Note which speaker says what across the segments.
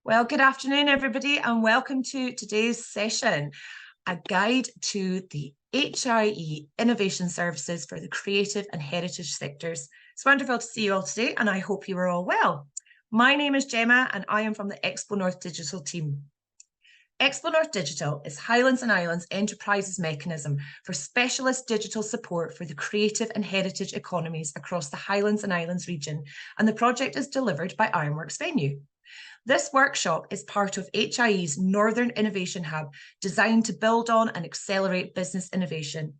Speaker 1: Well, good afternoon, everybody, and welcome to today's session, a guide to the HIE Innovation Services for the creative and heritage sectors. It's wonderful to see you all today, and I hope you are all well. My name is Gemma, and I am from the Expo North Digital team. Expo North Digital is Highlands and Islands Enterprise's mechanism for specialist digital support for the creative and heritage economies across the Highlands and Islands region, and the project is delivered by Ironworks Venue. This workshop is part of HIE's Northern Innovation Hub, designed to build on and accelerate business innovation.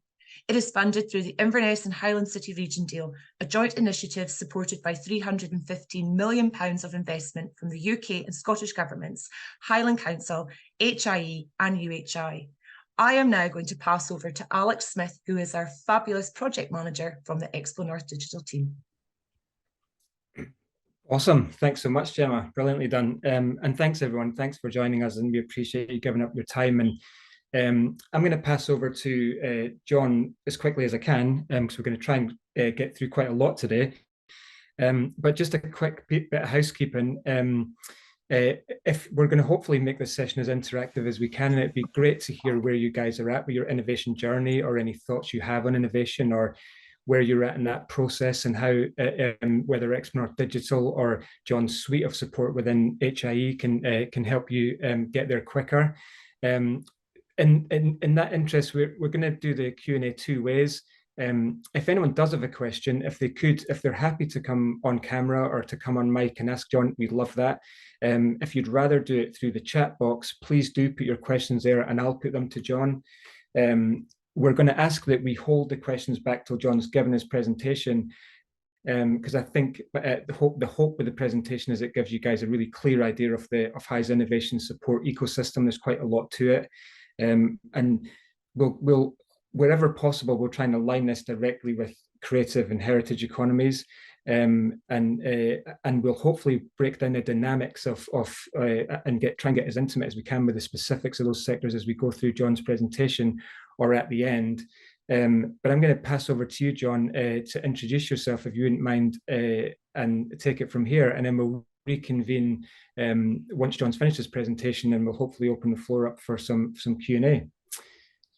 Speaker 1: It is funded through the Inverness and Highland City Region Deal, a joint initiative supported by £315 million of investment from the UK and Scottish governments, Highland Council, HIE and UHI. I am now going to pass over to Alex Smith, who is our fabulous project manager from the Expo North Digital team.
Speaker 2: Awesome. Thanks so much, Gemma. Brilliantly done. And thanks, everyone. Thanks for joining us, and we appreciate you giving up your time. And I'm going to pass over to John as quickly as I can, because we're going to try and get through quite a lot today. But just a quick bit of housekeeping. If we're going to hopefully make this session as interactive as we can, and it'd be great to hear where you guys are at with your innovation journey, or any thoughts you have on innovation, or where you're at in that process, and how whether Expo North Digital or John's suite of support within HIE can help you get there quicker. In that interest, we're going to do the Q&A two ways. If anyone does have a question, if they're happy to come on camera or to come on mic and ask John, we'd love that. If you'd rather do it through the chat box, please do put your questions there and I'll put them to John. We're going to ask that we hold the questions back till John's given his presentation, because I think the hope with the presentation is it gives you guys a really clear idea of HIE's innovation support ecosystem. There's quite a lot to it, and we'll wherever possible we'll try and align this directly with creative and heritage economies, and we'll hopefully break down the dynamics and try and get as intimate as we can with the specifics of those sectors as we go through John's presentation or at the end. But I'm going to pass over to you, John, to introduce yourself, if you wouldn't mind, and take it from here, and then we'll reconvene once John's finished his presentation, and we'll hopefully open the floor up for some Q&A.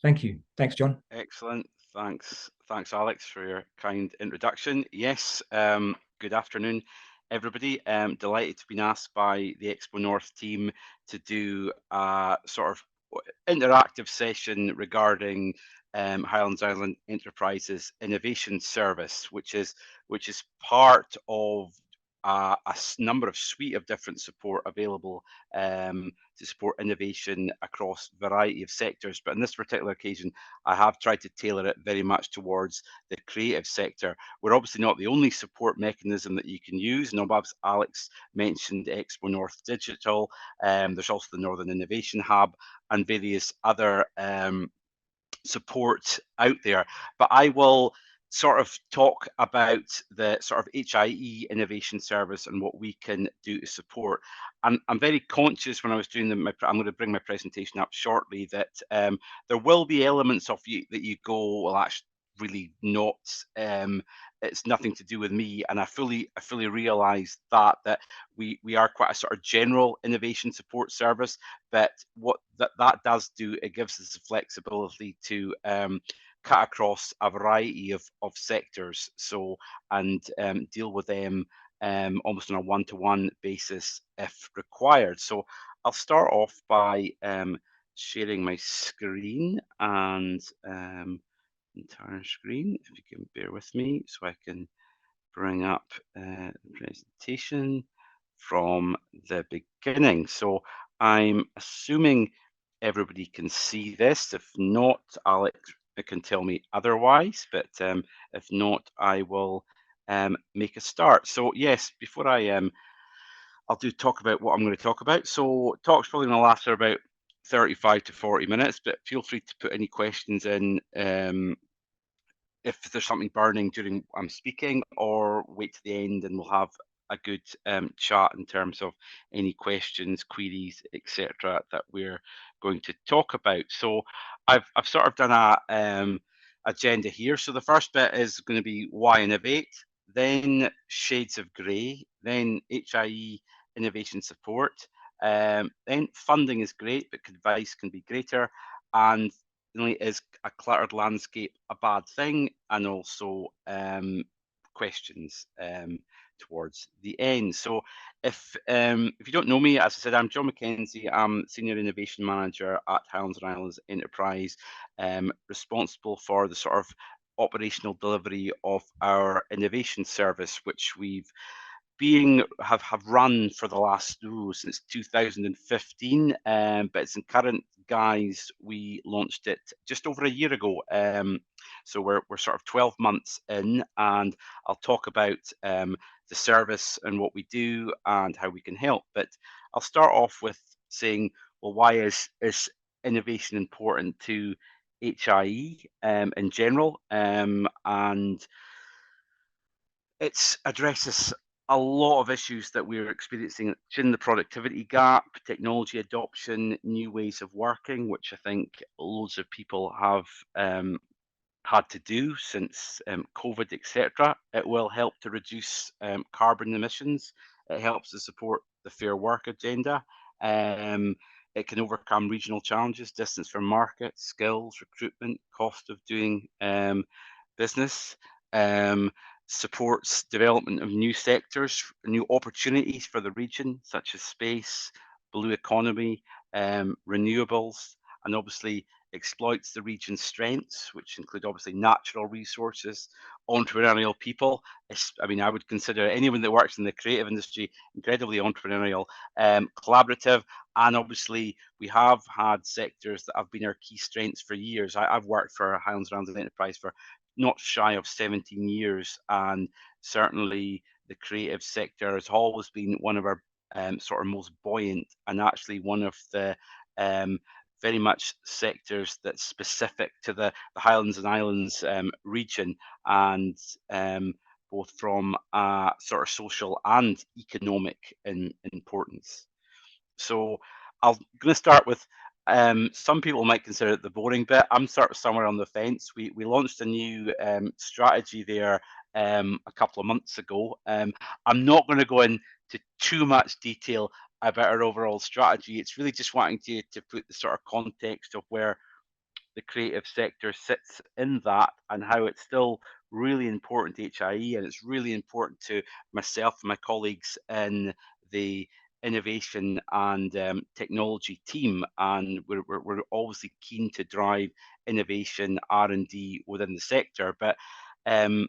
Speaker 2: Thank you. Thanks, John.
Speaker 3: Excellent. Thanks, Alex, for your kind introduction. Yes, good afternoon, everybody. Delighted to be asked by the Expo North team to do a sort of interactive session regarding Highlands Island Enterprises Innovation Service, which is part of a number of suite of different support available to support innovation across a variety of sectors. But in this particular occasion, I have tried to tailor it very much towards the creative sector. We're obviously not the only support mechanism that you can use. And as Alex mentioned, Expo North Digital, there's also the Northern Innovation Hub and various other support out there. But I will sort of talk about the sort of HIE innovation service and what we can do to support. And I'm very conscious when I was doing I'm going to bring my presentation up shortly, that there will be elements of you that you go, well, actually really not, it's nothing to do with me. And I fully realize that we are quite a sort of general innovation support service, but what that does do, it gives us the flexibility to cut across a variety of sectors, and deal with them almost on a one-to-one basis if required. So I'll start off by sharing my screen, and entire screen, if you can bear with me, so I can bring up the presentation from the beginning. So I'm assuming everybody can see this. If not, Alex can tell me otherwise, but if not, I will make a start. So yes, before I'll talk about what I'm going to talk about. So talk's probably going to last for about 35 to 40 minutes, but feel free to put any questions in if there's something burning during I'm speaking, or wait to the end and we'll have a good chat in terms of any questions, queries, etc. that we're going to talk about. So I've sort of done a agenda here. So the first bit is going to be why innovate, then shades of grey, then HIE innovation support, Then funding is great, but advice can be greater. And only is a cluttered landscape a bad thing, and also questions towards the end. So if you don't know me, as I said, I'm John Mackenzie. I'm Senior Innovation Manager at Highlands and Islands Enterprise, responsible for the sort of operational delivery of our innovation service, which we've have run for the last since 2015, but it's in current guise. We launched it just over a year ago, so we're sort of 12 months in, and I'll talk about the service and what we do and how we can help. But I'll start off with saying, well, why is innovation important to HIE in general, and it addresses a lot of issues that we're experiencing in the productivity gap, technology adoption, new ways of working, which I think loads of people have had to do since COVID, etc. It will help to reduce carbon emissions. It helps to support the fair work agenda. It can overcome regional challenges, distance from market, skills, recruitment, cost of doing business. Supports development of new sectors, new opportunities for the region, such as space, blue economy, renewables, and obviously exploits the region's strengths, which include obviously natural resources, entrepreneurial people. I mean, I would consider anyone that works in the creative industry incredibly entrepreneurial, collaborative, and obviously we have had sectors that have been our key strengths for years. I've worked for Highlands and Islands Enterprise for not shy of 17 years, and certainly the creative sector has always been one of our sort of most buoyant, and actually one of the very much sectors that's specific to the Highlands and Islands region, and both from a sort of social and economic importance. So I'm going to start with some people might consider it the boring bit. I'm sort of somewhere on the fence. We launched a new strategy there a couple of months ago. I'm not going to go into too much detail about our overall strategy. It's really just wanting to put the sort of context of where the creative sector sits in that, and how it's still really important to HIE, and it's really important to myself and my colleagues in the innovation and technology team, and we're obviously keen to drive innovation R&D within the sector. But there's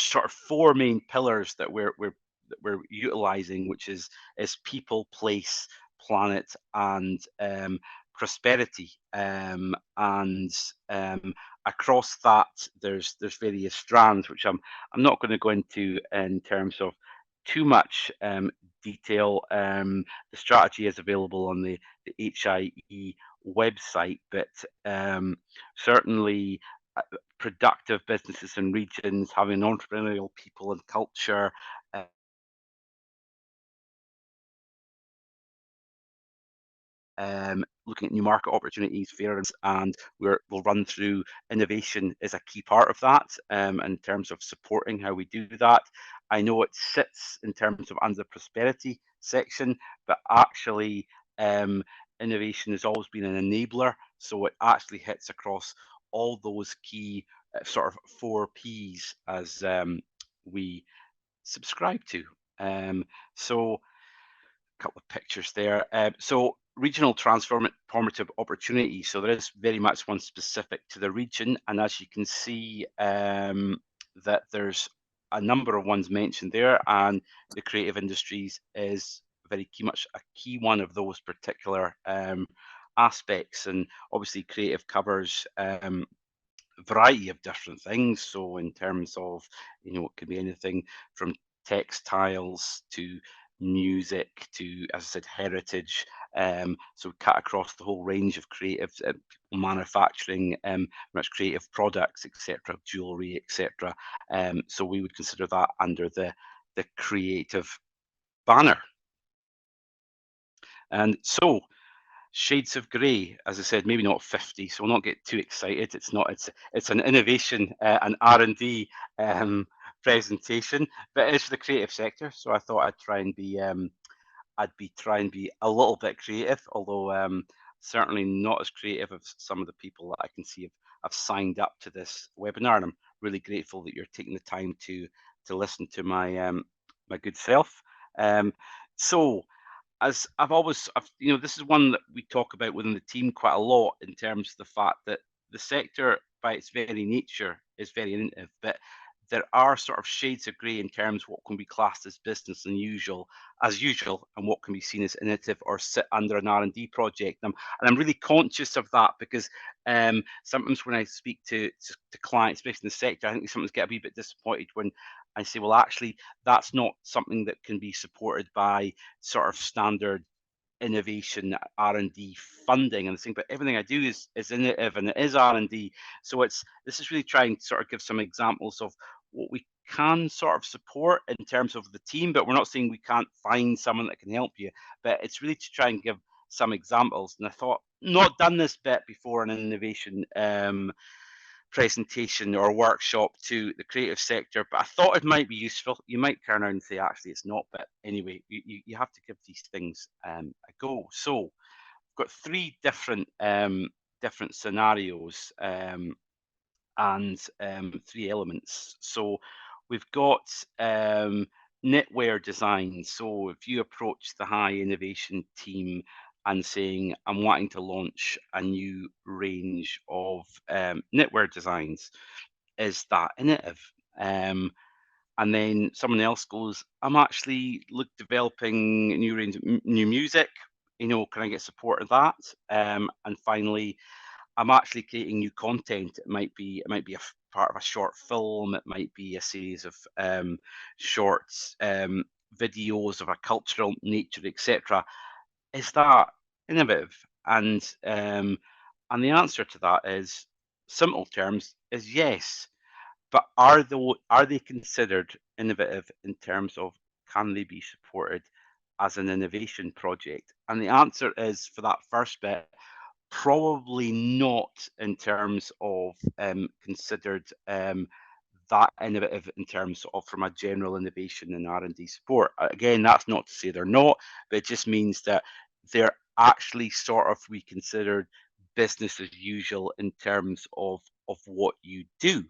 Speaker 3: sort of four main pillars that we're utilizing, which is people, place, planet, and prosperity. And across that, there's various strands, which I'm not going to go into in terms of too much detail. The strategy is available on the HIE website, but certainly productive businesses and regions, having entrepreneurial people and culture, looking at new market opportunities, fairs, and we'll run through innovation is a key part of that in terms of supporting how we do that. I know it sits in terms of under the prosperity section, but actually innovation has always been an enabler, so it actually hits across all those key sort of 4 Ps as we subscribe to. So a couple of pictures there. So regional transformative opportunities. So there is very much one specific to the region, and as you can see, that there's a number of ones mentioned there, and the creative industries is very much a key one of those particular aspects. And obviously, creative covers variety of different things. So in terms of, it could be anything from textiles to music to, as I said, heritage. So we cut across the whole range of creative manufacturing, much creative products, etc., jewelry, etc. So we would consider that under the creative banner. And so shades of grey, as I said, maybe not 50, so we'll not get too excited. It's an innovation and R&D presentation, but it's the creative sector, so I thought I'd try and be I'd be trying to be a little bit creative, although certainly not as creative as some of the people that I can see have signed up to this webinar. And I'm really grateful that you're taking the time to listen to my my good self. So as this is one that we talk about within the team quite a lot in terms of the fact that the sector by its very nature is very innovative, but there are sort of shades of grey in terms of what can be classed as business as usual, and what can be seen as innovative or sit under an R&D project. And I'm really conscious of that because sometimes when I speak to clients, especially in the sector, I think sometimes get a wee bit disappointed when I say, well, actually, that's not something that can be supported by sort of standard innovation R&D funding and the thing, but everything I do is innovative and it is R&D. So this is really trying to sort of give some examples of what we can sort of support in terms of the team, but we're not saying we can't find someone that can help you, but it's really to try and give some examples. And I thought, not done this bit before in an innovation presentation or workshop to the creative sector, but I thought it might be useful. You might turn around and say, actually, it's not, but anyway, you have to give these things a go. So I've got three different scenarios and three elements. So we've got knitwear design. So if you approach the HIE innovation team and saying, I'm wanting to launch a new range of knitwear designs, is that innovative? And then someone else goes, I'm actually developing a new range of new music. Can I get support of that? And finally, I'm actually creating new content. It might be a part of a short film. It might be a series of shorts, videos of a cultural nature, etc. Is that innovative? And the answer to that is, simple terms, is yes. But are they considered innovative in terms of, can they be supported as an innovation project? And the answer is, for that first bit, probably not in terms of considered that innovative in terms of from a general innovation and R&D support. Again, that's not to say they're not, but it just means that they're actually sort of we considered business as usual in terms of what you do.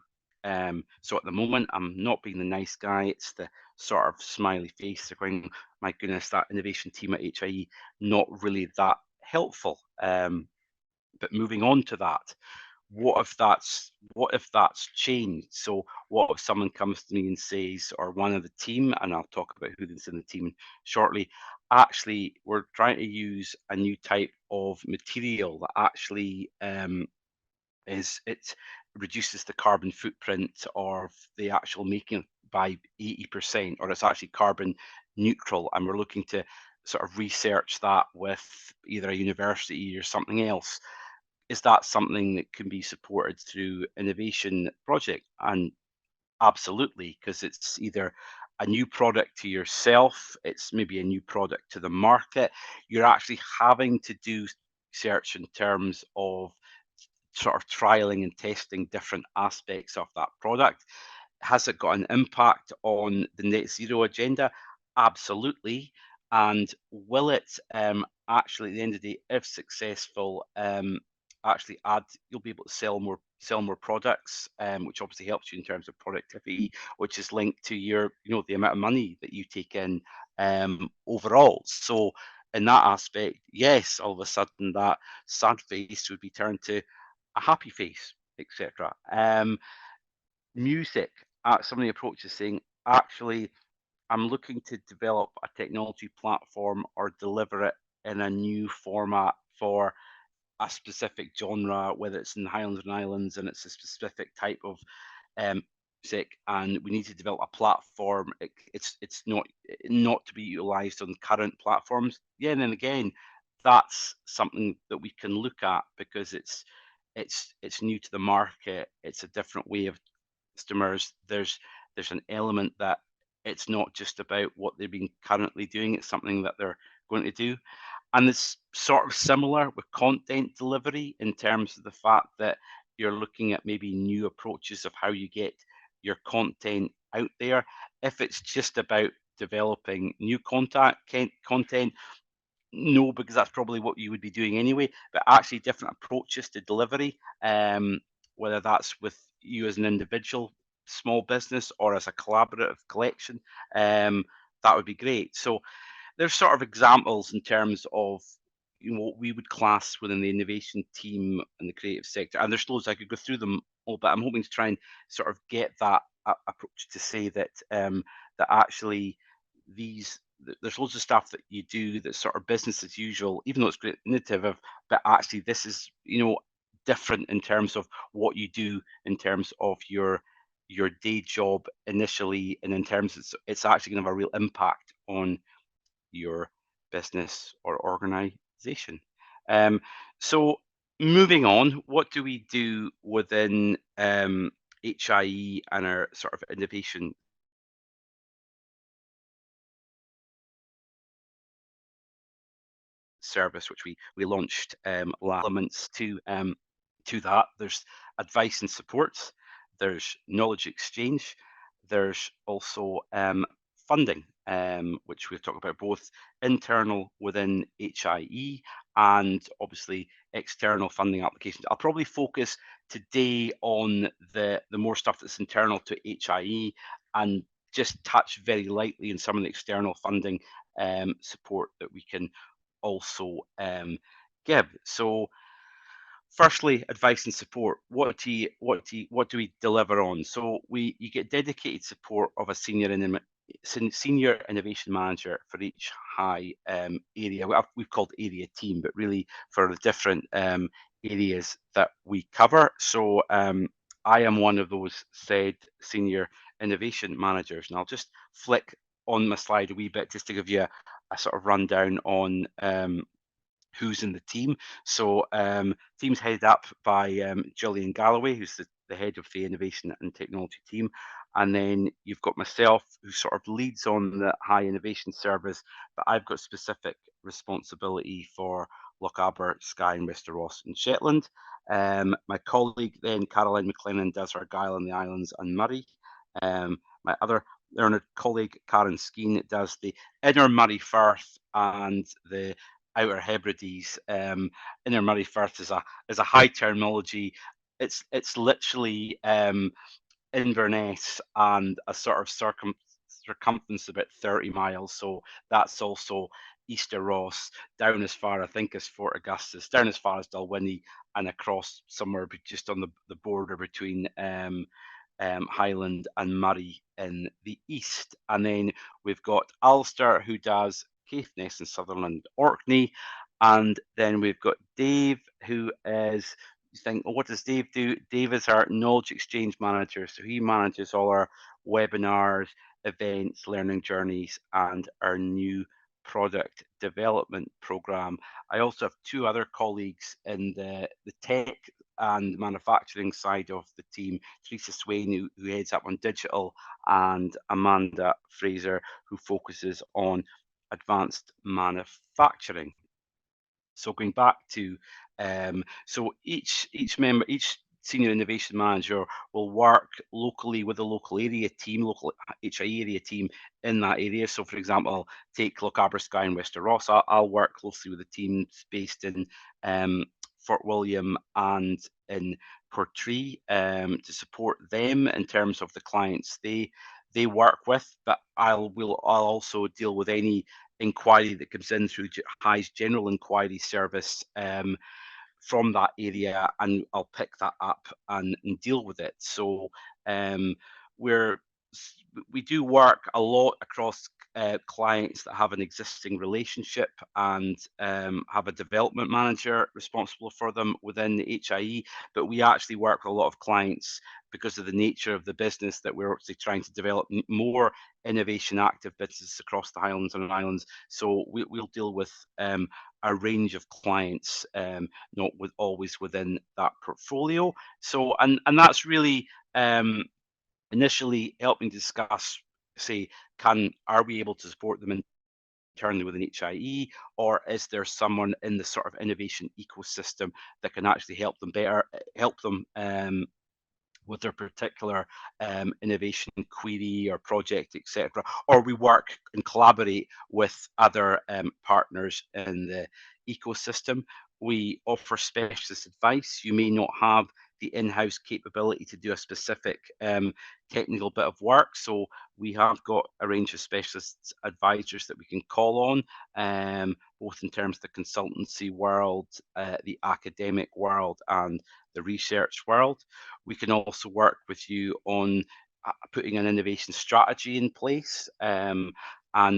Speaker 3: So at the moment, I'm not being the nice guy. It's the sort of smiley face. They're going, my goodness, that innovation team at HIE, not really that helpful. But moving on to that, what if that's changed? So what if someone comes to me and says, or one of the team, and I'll talk about who's in the team shortly, actually, we're trying to use a new type of material that actually it reduces the carbon footprint of the actual making by 80%, or it's actually carbon neutral, and we're looking to sort of research that with either a university or something else. Is that something that can be supported through innovation project? And absolutely, because it's either a new product to yourself, it's maybe a new product to the market. You're actually having to do research in terms of sort of trialing and testing different aspects of that product. Has it got an impact on the net zero agenda? Absolutely. And will it actually, at the end of the day, if successful, actually you'll be able to sell more products, which obviously helps you in terms of productivity, which is linked to your, the amount of money that you take in overall. So in that aspect, yes, all of a sudden that sad face would be turned to a happy face, etc. Music, some of the approaches saying, actually, I'm looking to develop a technology platform or deliver it in a new format for a specific genre, whether it's in the Highlands and Islands and it's a specific type of music, and we need to develop a platform. It's not to be utilised on current platforms. Yeah, and then again, that's something that we can look at because it's new to the market. It's a different way of customers. There's an element that it's not just about what they've been currently doing. It's something that they're going to do. And it's sort of similar with content delivery in terms of the fact that you're looking at maybe new approaches of how you get your content out there. If it's just about developing new content? No, because that's probably what you would be doing anyway, but actually different approaches to delivery, whether that's with you as an individual small business or as a collaborative collection, that would be great. So there's sort of examples in terms of what we would class within the innovation team and the creative sector, and there's loads I could go through them all, but I'm hoping to try and sort of get that approach to say that that actually there's loads of stuff that you do that's sort of business as usual, even though it's great innovative, but actually this is different in terms of what you do in terms of your day job initially, and in terms of it's actually going to have a real impact on your business or organization. So moving on, what do we do within HIE and our sort of innovation service, which we launched elements to that? There's advice and support, there's knowledge exchange, there's also funding, which we've talked about, both internal within HIE and obviously external funding applications. I'll probably focus today on the more stuff that's internal to HIE and just touch very lightly on some of the external funding support that we can also give. So firstly, advice and support. What do we deliver on? So you get dedicated support of a senior innovation manager for each HIE area. We've called area team, but really for the different areas that we cover. So I am one of those said senior innovation managers, and I'll just flick on my slide a wee bit just to give you a sort of rundown on who's in the team. So team's headed up by Gillian Galloway, who's the head of the innovation and technology team. And then you've got myself, who sort of leads on the HIE innovation service, but I've got specific responsibility for Lochaber, Skye and Wester Ross and Shetland. My colleague then, Caroline McLennan, does Argyll and the Islands and Murray. My other learned colleague, Karen Skeen, does the Inner Murray Firth and the Outer Hebrides. Inner Murray Firth is a high terminology. It's literally Inverness and a sort of circumference about 30 miles. So that's also Easter Ross, down as far, I think, as Fort Augustus, down as far as Dalwhinnie, and across somewhere just on the border between Highland and Murray in the east. And then we've got Ulster, who does Caithness and Sutherland, Orkney. And then we've got Dave, who is, you think, well, what does Dave do? Dave is our knowledge exchange manager. So he manages all our webinars, events, learning journeys, and our new product development program. I also have two other colleagues in the tech and manufacturing side of the team, Teresa Swain, who heads up on digital, and Amanda Fraser, who focuses on advanced manufacturing. So going back to, so each senior innovation manager will work locally with a local area team, local HIE area team in that area. So for example, take Lochaber, Skye and Wester Ross. I'll work closely with the teams based in Fort William and in Portree to support them in terms of the clients they work with, but I'll also deal with any inquiry that comes in through HIE's general inquiry service from that area, and I'll pick that up and deal with it. So we do work a lot across clients that have an existing relationship and have a development manager responsible for them within the HIE, but we actually work with a lot of clients because of the nature of the business that we're actually trying to develop more innovation active businesses across the Highlands and Islands. So we'll deal with a range of clients, not always within that portfolio. So and that's really initially helping discuss, say, are we able to support them internally within HIE, or is there someone in the sort of innovation ecosystem that can actually help them with their particular innovation query or project, etc. Or we work and collaborate with other partners in the ecosystem. We offer specialist advice. You may not have the in-house capability to do a specific technical bit of work, so we have got a range of specialist advisors that we can call on, both in terms of the consultancy world, the academic world, and the research world. We can also work with you on putting an innovation strategy in place, and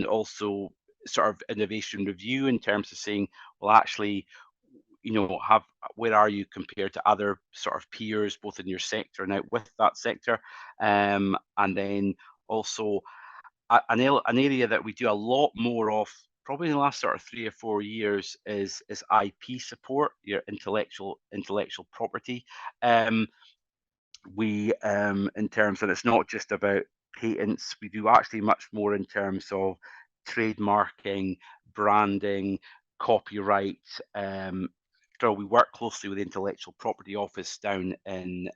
Speaker 3: also sort of innovation review in terms of saying, well, actually, where are you compared to other sort of peers, both in your sector and out with that sector, and then also an area that we do a lot more of, probably in the last sort of 3 or 4 years, is IP support, your intellectual property. We in terms, and it's not just about patents, we do actually much more in terms of trademarking, branding, copyright. So we work closely with the Intellectual Property Office down in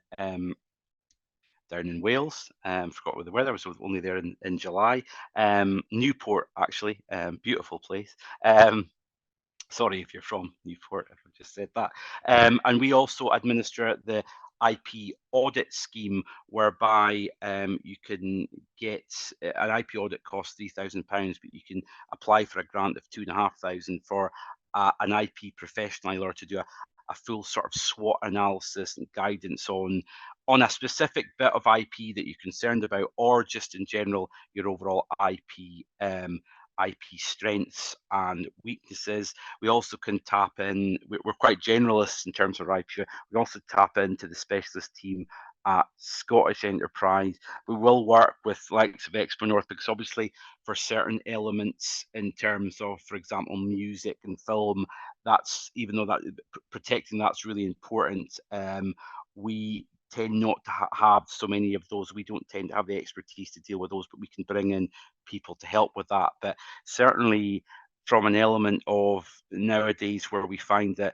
Speaker 3: Wales. Forgot where the weather was only there in July. Newport, actually, beautiful place. Sorry if you're from Newport, if I just said that. And we also administer the IP audit scheme, whereby you can get an IP audit costs £3,000, but you can apply for a grant of £2,500 for an IP professional in order to do a full sort of SWOT analysis and guidance on a specific bit of IP that you're concerned about, or just in general your overall IP strengths and weaknesses. We also can tap in, we're quite generalists in terms of IP. We also tap into the specialist team at Scottish Enterprise. We will work with likes of Expo North, because obviously for certain elements in terms of, for example, music and film, that's, even though that protecting that's really important, we tend not to have so many of those. We don't tend to have the expertise to deal with those, but we can bring in people to help with that. But certainly from an element of nowadays where we find that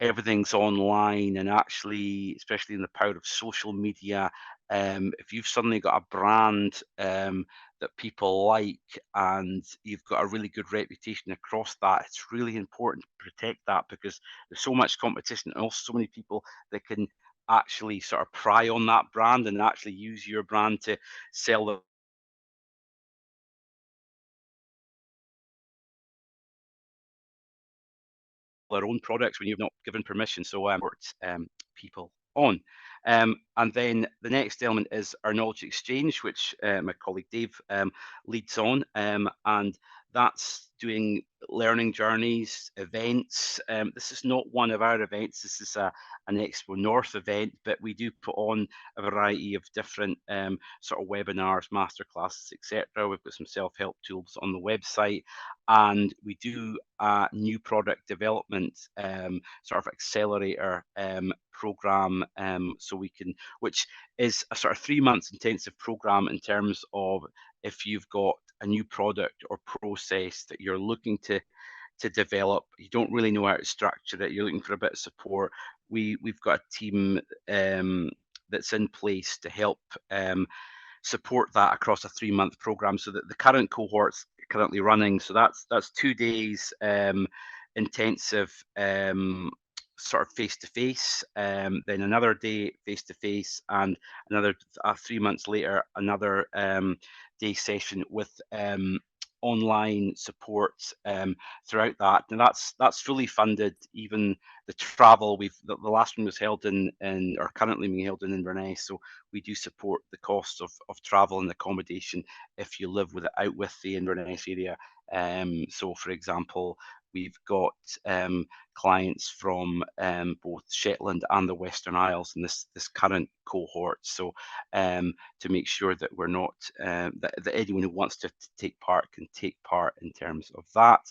Speaker 3: everything's online, and actually, especially in the power of social media, if you've suddenly got a brand that people like, and you've got a really good reputation across that, it's really important to protect that, because there's so much competition and also so many people that can actually sort of pry on that brand and actually use your brand to sell their own products when you've not given permission. So people on. And then the next element is our knowledge exchange, which my colleague Dave leads on, and that's doing learning journeys, events. This is not one of our events. This is an Expo North event, but we do put on a variety of different sort of webinars, masterclasses, etc. We've got some self-help tools on the website, and we do a new product development sort of accelerator program, so we can, which is a sort of 3 months intensive program in terms of, if you've got a new product or process that you're looking to develop, you don't really know how to structure it, you're looking for a bit of support, we've got a team that's in place to help support that across a 3-month program. So that the current cohort's currently running, so that's 2 days intensive sort of face-to-face, then another day face-to-face, and another 3 months later another day session with online support throughout that. And that's fully funded. Even the travel, the last one was held in or currently being held in Inverness, so we do support the cost of travel and accommodation if you live out with the Inverness area. So for example, we've got clients from both Shetland and the Western Isles in this current cohort. So to make sure that we're not that anyone who wants to take part can take part in terms of that.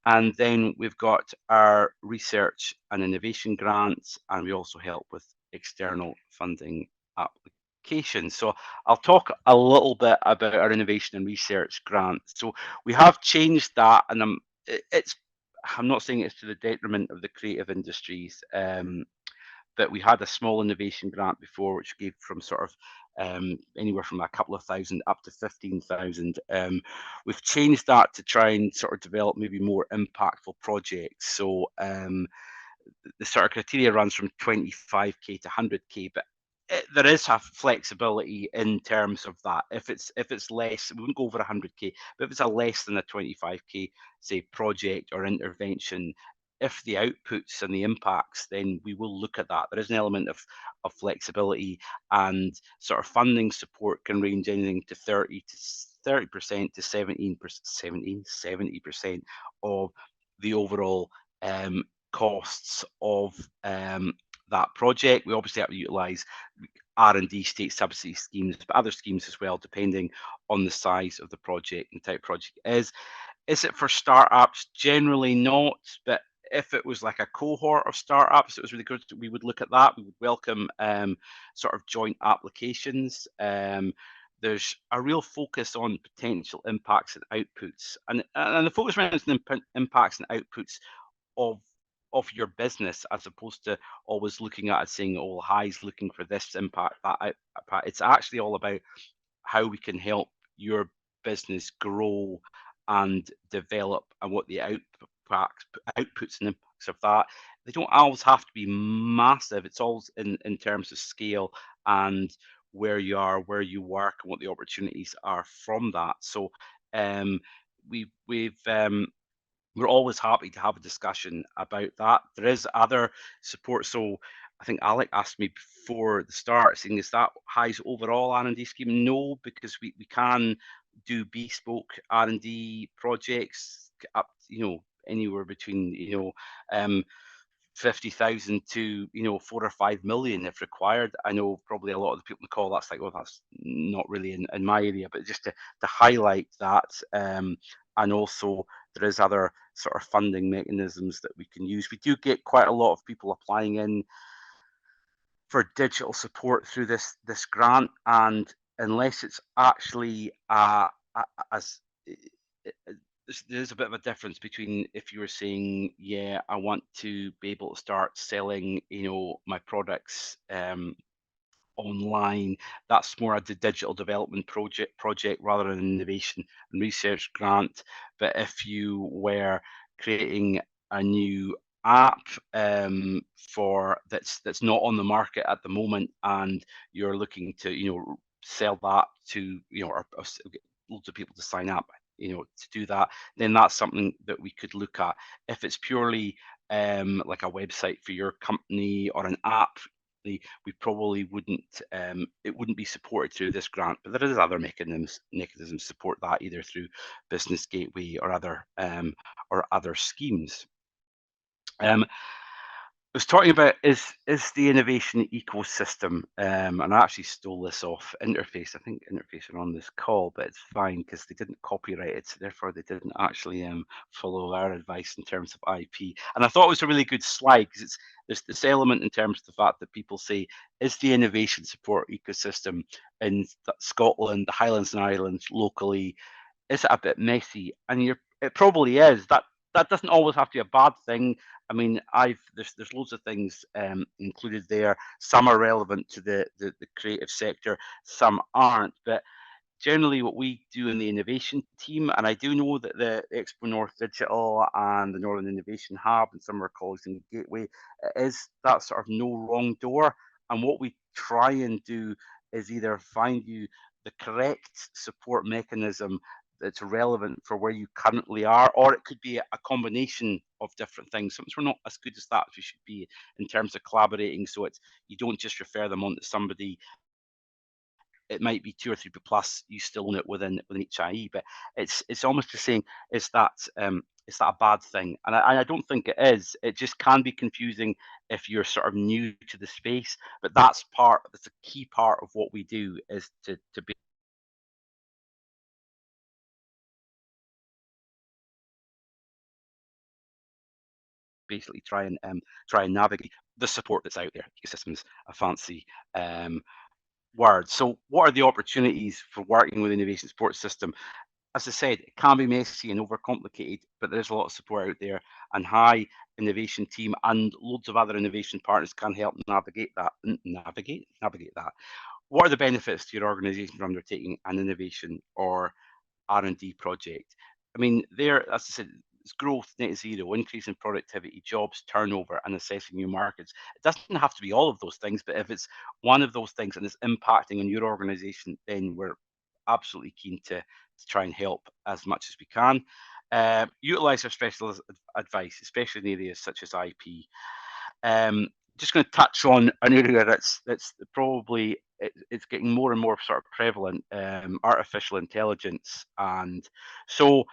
Speaker 3: And then we've got our research and innovation grants, and we also help with external funding applications. So I'll talk a little bit about our innovation and research grant. So we have changed that, and I'm not saying it's to the detriment of the creative industries, but we had a small innovation grant before, which gave from sort of anywhere from a couple of thousand up to 15,000. We've changed that to try and sort of develop maybe more impactful projects. So the sort of criteria runs from 25k to 100k, but there is a flexibility in terms of that. If it's less, we wouldn't go over 100k, but if it's a less than a 25k, say, project or intervention, if the outputs and the impacts, then we will look at that. There is an element of flexibility, and sort of funding support can range anything to 30% to 70% of the overall costs of that project. We obviously have to utilise R&D state subsidy schemes, but other schemes as well, depending on the size of the project and type of project it is. Is it for startups? Generally not, but if it was like a cohort of startups, it was really good. We would look at that. We would welcome sort of joint applications. There's a real focus on potential impacts and outputs, and the focus around impacts and outputs of your business, as opposed to always looking at it saying, oh, HIE's looking for this impact, that impact. It's actually all about how we can help your business grow and develop, and what the outputs and impacts of that. They don't always have to be massive. It's all in terms of scale and where you are, where you work, and what the opportunities are from that. So we're always happy to have a discussion about that. There is other support. So I think Alec asked me before the start, saying, is that HIE's overall R&D scheme? No, because we can do bespoke R&D projects up, anywhere between, 50,000 to 4 or 5 million if required. I know probably a lot of the people in the call, that's like, well, that's not really in my area, but just to highlight that. And also there is other sort of funding mechanisms that we can use. We do get quite a lot of people applying in for digital support through this grant, and unless it's actually there's a bit of a difference between if you were saying, yeah, I want to be able to start selling, my products online. That's more a digital development project rather than an innovation and research grant. But if you were creating a new app for that's not on the market at the moment, and you're looking to sell that to or get loads of people to sign up to do that, then that's something that we could look at. If it's purely like a website for your company or an app, we probably wouldn't, it wouldn't be supported through this grant, but there is other mechanisms to support that, either through Business Gateway or other schemes. I was talking about is the innovation ecosystem, and I actually stole this off Interface. I think Interface are on this call, but it's fine because they didn't copyright it, so therefore they didn't actually follow our advice in terms of IP. And I thought it was a really good slide, because there's this element in terms of the fact that people say, is the innovation support ecosystem in Scotland, the Highlands and Islands locally, is it a bit messy? And it probably is. That doesn't always have to be a bad thing. I mean, there's loads of things included there. Some are relevant to the creative sector, some aren't. But generally, what we do in the innovation team, and I do know that the Expo North Digital and the Northern Innovation Hub and some of our colleagues in Gateway, is that sort of no wrong door. And what we try and do is either find you the correct support mechanism that's relevant for where you currently are, or it could be a combination of different things. Sometimes we're not as good as that as we should be in terms of collaborating, so you don't just refer them on to somebody. It might be 2 or 3 plus you still own it within HIE, but it's almost the saying, is that a bad thing? And I don't think it is. It just can be confusing if you're sort of new to the space, but that's a key part of what we do, is to be basically try and navigate the support that's out there. Ecosystem's a fancy word. So what are the opportunities for working with innovation support system? as I said, it can be messy and overcomplicated, but there's a lot of support out there, and HIE innovation team and loads of other innovation partners can help navigate that. Navigate that. What are the benefits to your organisation for undertaking an innovation or R&D project? I mean, there, as I said, it's growth, net zero, increase in productivity, jobs, turnover, and assessing new markets. It doesn't have to be all of those things, but if it's one of those things and it's impacting on your organisation, then we're absolutely keen to try and help as much as we can. Utilise our specialist advice, especially in areas such as IP. Just going to touch on an area that's probably it's getting more and more sort of prevalent, artificial intelligence. And so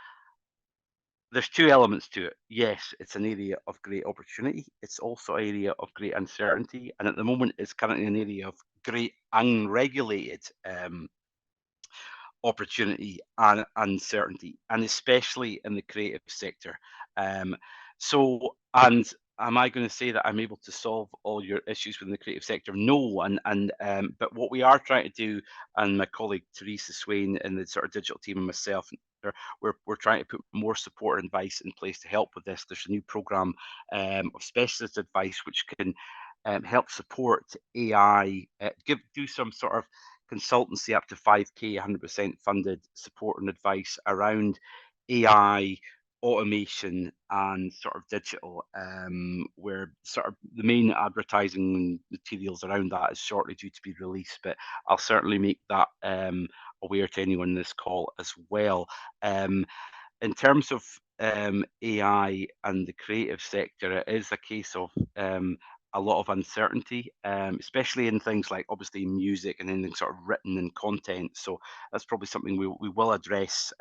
Speaker 3: there's two elements to it. Yes, it's an area of great opportunity. It's also an area of great uncertainty. And at the moment, it's currently an area of great unregulated opportunity and uncertainty, and especially in the creative sector. So, and am I going to say that I'm able to solve all your issues within the creative sector? No, but what we are trying to do, and my colleague Teresa Swain in the sort of digital team and myself, we're trying to put more support and advice in place to help with this. There's a new program of specialist advice which can help support AI, do some sort of consultancy up to 5k, 100% funded support and advice around AI, automation, and sort of digital, where sort of the main advertising materials around that is shortly due to be released. But I'll certainly make that aware to anyone in this call as well. In terms of AI and the creative sector, it is a case of a lot of uncertainty, especially in things like obviously music and anything sort of written and content. So that's probably something we will address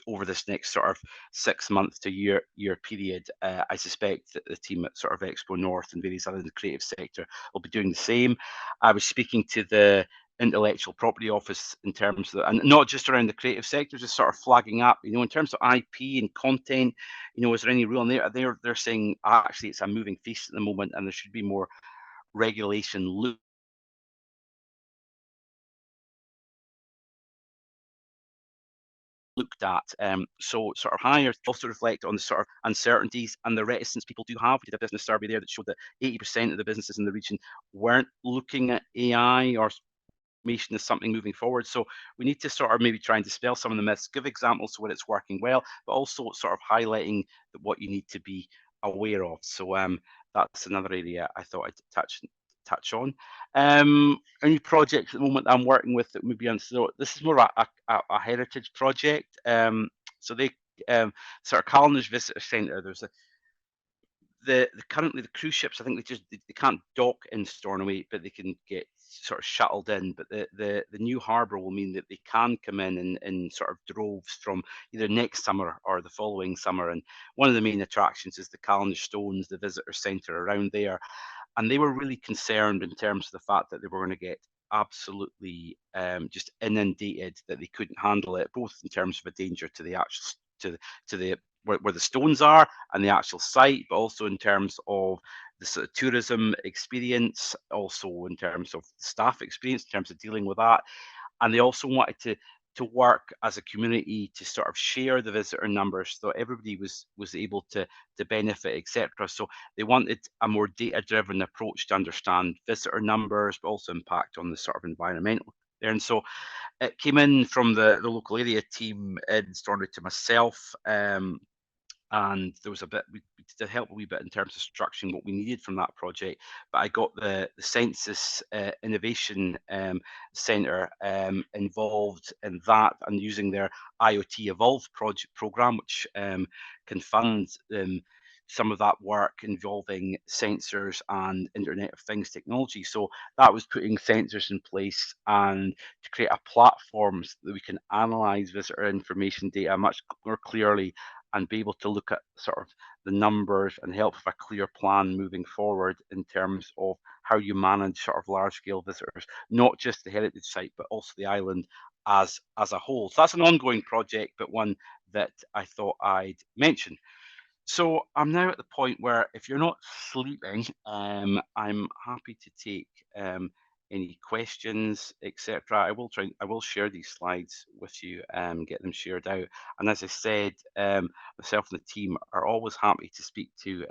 Speaker 3: over this next sort of 6 month to year period. I suspect that the team at sort of Expo North and various other in the creative sector will be doing the same. I was speaking to the intellectual property office in terms of, and not just around the creative sector, just sort of flagging up, in terms of IP and content, is there any rule in there? They're saying actually it's a moving feast at the moment, and there should be more regulation looked at. So sort of higher also reflect on the sort of uncertainties and the reticence people do have. We did a business survey there that showed that 80% of the businesses in the region weren't looking at AI or automation as something moving forward. So we need to sort of maybe try and dispel some of the myths, give examples where it's working well, but also sort of highlighting what you need to be aware of. So that's another area I thought I'd touch on. Any projects at the moment I'm working with that maybe so this is more a heritage project. So they sort of Calendars Visitor Centre. There's currently the cruise ships, I think they can't dock in Stornoway, but they can get sort of shuttled in. But the new harbour will mean that they can come in sort of droves from either next summer or the following summer. And one of the main attractions is the Calendar Stones, the visitor centre around there. And they were really concerned in terms of the fact that they were going to get absolutely just inundated, that they couldn't handle it, both in terms of a danger to the actual to the where the stones are and the actual site, but also in terms of the sort of tourism experience, also in terms of staff experience, in terms of dealing with that. And they also wanted to work as a community to sort of share the visitor numbers so everybody was able to benefit, etc. So they wanted a more data-driven approach to understand visitor numbers, but also impact on the sort of environmental there. And so it came in from the local area team in Stornoway to myself, and there was a bit, we did help a wee bit in terms of structuring what we needed from that project. But I got the Census Innovation Centre involved in that, and using their IoT Evolve program, which can fund some of that work involving sensors and Internet of Things technology. So that was putting sensors in place and to create a platform so that we can analyze visitor information data much more clearly and be able to look at sort of the numbers and help with a clear plan moving forward in terms of how you manage sort of large scale visitors, not just the heritage site, but also the island as a whole. So that's an ongoing project, but one that I thought I'd mention. So I'm now at the point where if you're not sleeping, I'm happy to take any questions, etc. I will share these slides with you and get them shared out. And as I said, myself and the team are always happy to speak to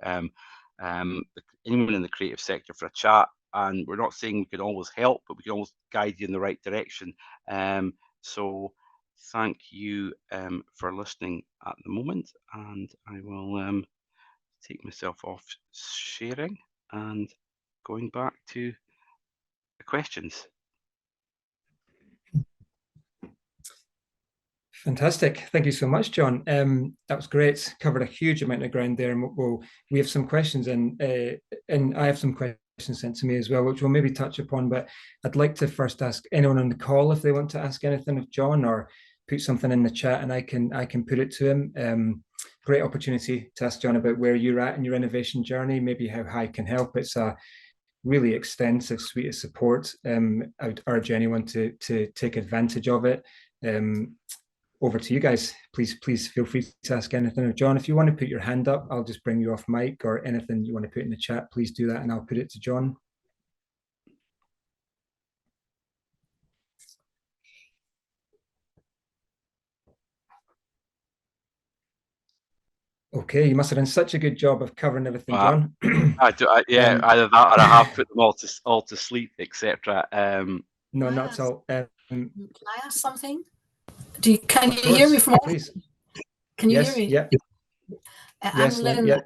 Speaker 3: anyone in the creative sector for a chat. And we're not saying we can always help, but we can always guide you in the right direction. So thank you for listening at the moment, and I will take myself off sharing and going back to the questions.
Speaker 2: Fantastic. Thank you so much, John. That was great. Covered a huge amount of ground there. And we have some questions and I have some questions sent to me as well, which we'll maybe touch upon. But I'd like to first ask anyone on the call if they want to ask anything of John or put something in the chat, and I can put it to him. Great opportunity to ask John about where you're at in your innovation journey, maybe how HIE can help. It's a really extensive suite of support. I would urge anyone to take advantage of it. Over to you guys. Please feel free to ask anything of John. If you want to put your hand up, I'll just bring you off mic, or anything you want to put in the chat, please do that and I'll put it to John. Okay, you must have done such a good job of covering everything, John.
Speaker 3: Yeah, either that or I have put them all to sleep, etc.
Speaker 2: No, not at all.
Speaker 4: Can I ask something? Can you hear me from?
Speaker 2: Please.
Speaker 4: Can you hear me?
Speaker 2: Yeah.
Speaker 4: I'm Lynn. Yeah.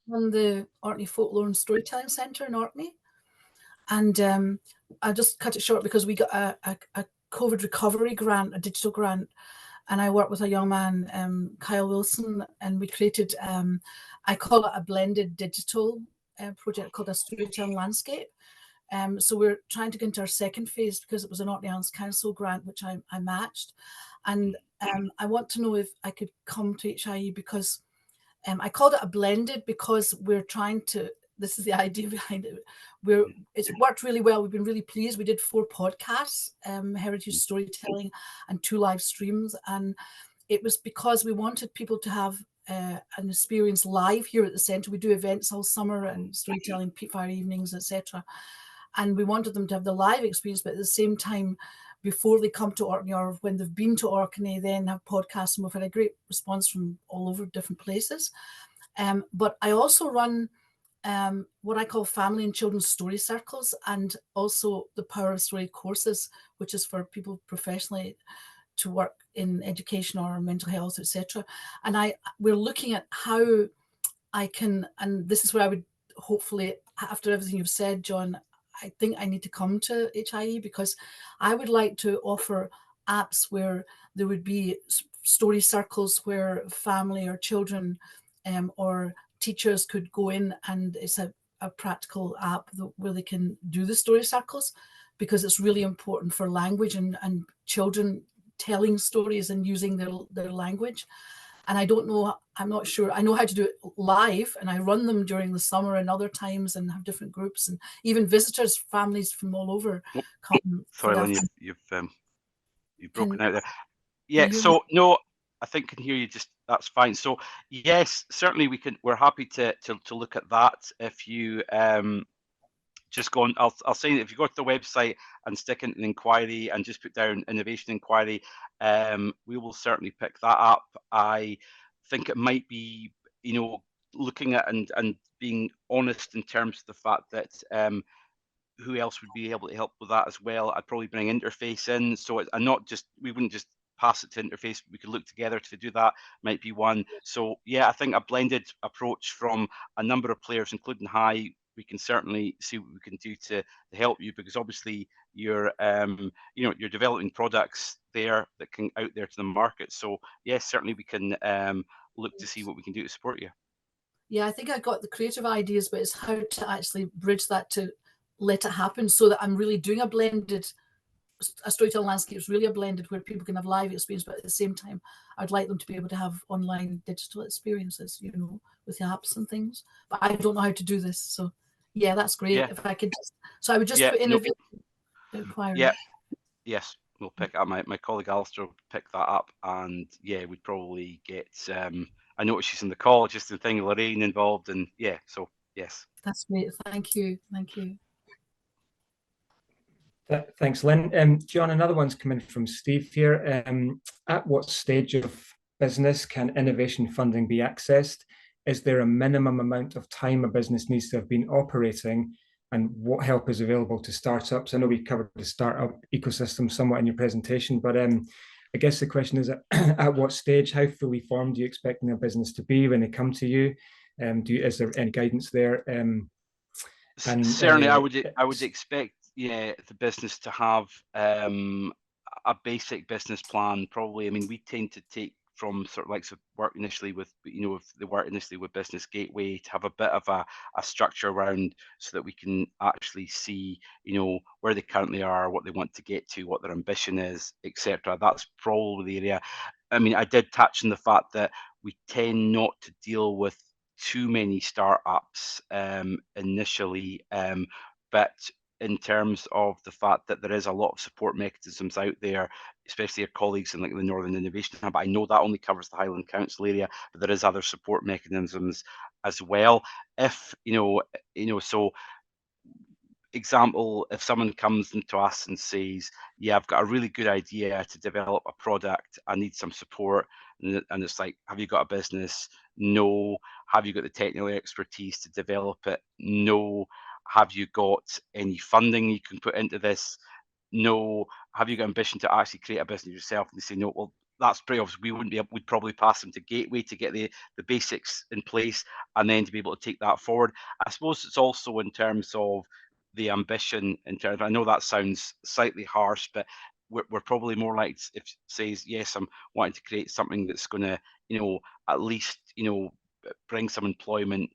Speaker 4: From the Orkney Folklore and Storytelling Centre in Orkney, and I just cut it short because we got a COVID recovery grant, a digital grant, and I worked with a young man, Kyle Wilson, and we created, I call it a blended digital project called a storytelling landscape. So we're trying to get into our second phase because it was an Orkney Islands Council grant, which I matched. And I want to know if I could come to HIE because I called it a blended because we're trying to, this is the idea behind it. It's worked really well. We've been really pleased. We did 4 podcasts, heritage storytelling, and 2 live streams. And it was because we wanted people to have an experience live here at the centre. We do events all summer and storytelling, peatfire evenings, etc. And we wanted them to have the live experience, but at the same time, before they come to Orkney or when they've been to Orkney, then have podcasts. And we've had a great response from all over different places. But I also run what I call family and children's story circles, and also the Power of Story courses, which is for people professionally to work in education or mental health, etc. And we're looking at how I can, and this is where I would hopefully, after everything you've said, John, I think I need to come to HIE because I would like to offer apps where there would be story circles where family or children or teachers could go in, and it's a practical app where they can do the story circles, because it's really important for language and children telling stories and using their language. And I don't know, I'm not sure. I know how to do it live, and I run them during the summer and other times and have different groups, and even visitors, families from all over come.
Speaker 3: Sorry, Lynn, you've broken out there. Yeah, so no, I think I can hear you, just that's fine. So yes, certainly we're happy to look at that. If you just go on, I'll say that if you go to the website and stick in an inquiry and just put down innovation inquiry, we will certainly pick that up. I think it might be, looking at and being honest in terms of the fact that who else would be able to help with that as well. I'd probably bring interface in, so we wouldn't just pass it to interface. We could look together to do that, might be one. So yeah, I think a blended approach from a number of players, including HIE, we can certainly see what we can do to help you, because obviously you're you're developing products there that can out there to the market. So yes, certainly we can look to see what we can do to support you.
Speaker 4: Yeah, I think I got the creative ideas, but it's how to actually bridge that to let it happen, so that I'm really doing a storytelling landscape is really a blended where people can have live experience, but at the same time, I'd like them to be able to have online digital experiences, with the apps and things. But I don't know how to do this, so yeah, that's great. Yeah. If I could, so I would just put in inquiry.
Speaker 3: Yeah, yes, we'll pick up. My colleague Alistair will pick that up, and yeah, we'd probably get. I noticed she's in the call, just the thing, Lorraine involved, and yeah, so yes.
Speaker 4: That's great. Thank you.
Speaker 2: Thanks, Lynn. John, another one's coming from Steve here. At what stage of business can innovation funding be accessed? Is there a minimum amount of time a business needs to have been operating? And what help is available to startups? I know we covered the startup ecosystem somewhat in your presentation, but I guess the question is, at what stage, how fully formed are you expecting a business to be when they come to you? Is there any guidance there?
Speaker 3: And certainly, I would expect, yeah, the business to have a basic business plan. Probably, I mean, we tend to take from sort of like work initially with, the work initially with Business Gateway to have a bit of a structure around, so that we can actually see, where they currently are, what they want to get to, what their ambition is, etc. That's probably the area. I mean, I did touch on the fact that we tend not to deal with too many startups initially, but in terms of the fact that there is a lot of support mechanisms out there, especially our colleagues in like the Northern Innovation Hub. I know that only covers the Highland Council area, but there is other support mechanisms as well. If so example, if someone comes into us and says, yeah, I've got a really good idea to develop a product, I need some support, and it's like, have you got a business? No. Have you got the technical expertise to develop it? No. Have you got any funding you can put into this? No. Have you got ambition to actually create a business yourself? And they say no. Well, that's pretty obvious. We'd probably pass them to Gateway to get the basics in place, and then to be able to take that forward. I suppose it's also in terms of the ambition, in terms of, I know that sounds slightly harsh, but we're probably more like, if it says, yes, I'm wanting to create something that's going to, at least, bring some employment,